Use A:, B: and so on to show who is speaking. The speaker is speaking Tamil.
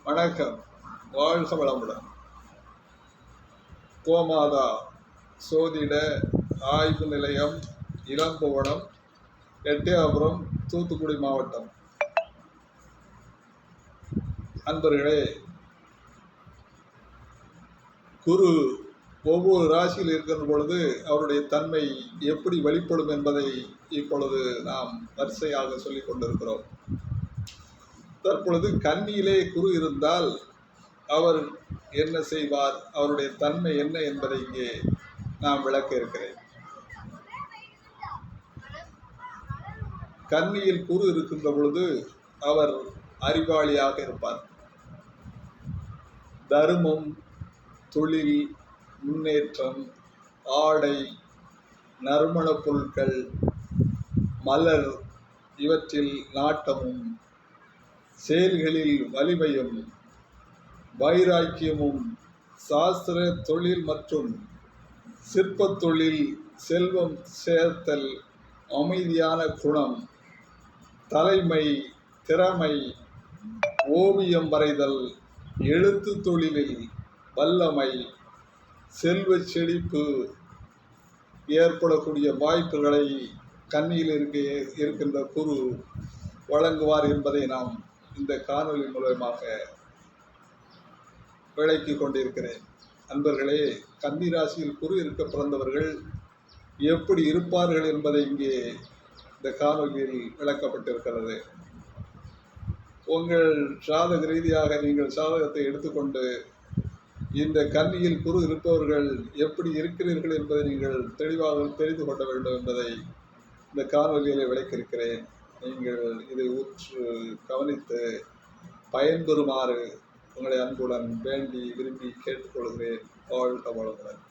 A: வணக்கம். வாழ்க வளமுடன். கோமாதா சோதிட ஆய்வு நிலையம், இளம்புவனம், எட்டயபுரம், தூத்துக்குடி மாவட்டம். அன்பர்களே, குரு ஒவ்வொரு ராசியில் இருக்கிற பொழுது அவருடைய தன்மை எப்படி வெளிப்படும் என்பதை இப்பொழுது நாம் வரிசையாக சொல்லிக் கொண்டிருக்கிறோம். தற்பொழுது கன்னியிலே குரு இருந்தால் அவர் என்ன செய்வார், அவருடைய தன்மை என்ன என்பதை இங்கே நான் விளக்க இருக்கிறேன். கன்னியில் குரு இருக்கின்ற பொழுது அவர் அறிவாளியாக இருப்பார். தர்மம், தொழில், முன்னேற்றம், ஆடை, நறுமணப் பொருட்கள், மலர் இவற்றில் நாட்டமும், செயல்களில் வலிமையும், வைராக்கியமும், சாஸ்திர தொழில் மற்றும் சிற்பத் தொழில், செல்வம் சேர்த்தல், அமைதியான குணம், தலைமை, திறமை, ஓவியம் வரைதல், எழுத்து தொழிலில் வல்லமை, செல்வ செழிப்பு ஏற்படக்கூடிய வாய்ப்புகளை கன்னியில் இருக்கின்ற குரு வழங்குவார் என்பதை நாம் இந்த காணொளி மூலமாக விளக்கிக் கொண்டிருக்கிறேன். அன்பர்களே, கன்னி ராசியில் குரு இருக்க பிறந்தவர்கள் எப்படி இருப்பார்கள் என்பதை இங்கே இந்த காணொலியில் விளக்கப்பட்டிருக்கிறது. உங்கள் சாதக ரீதியாக நீங்கள் சாதகத்தை எடுத்துக்கொண்டு இந்த கன்னியில் குரு இருப்பவர்கள் எப்படி இருக்கிறீர்கள் என்பதை நீங்கள் தெளிவாக தெரிந்து கொள்ள வேண்டும் என்பதை இந்த காணொலியில் விளக்கியிருக்கிறேன். நீங்கள் இதை உற்று கவனித்து பயன்பெறுமாறு உங்களை அன்புடன் வேண்டி விரும்பி கேட்டுக்கொள்கிறேன். வாழ்க வளமுடன்.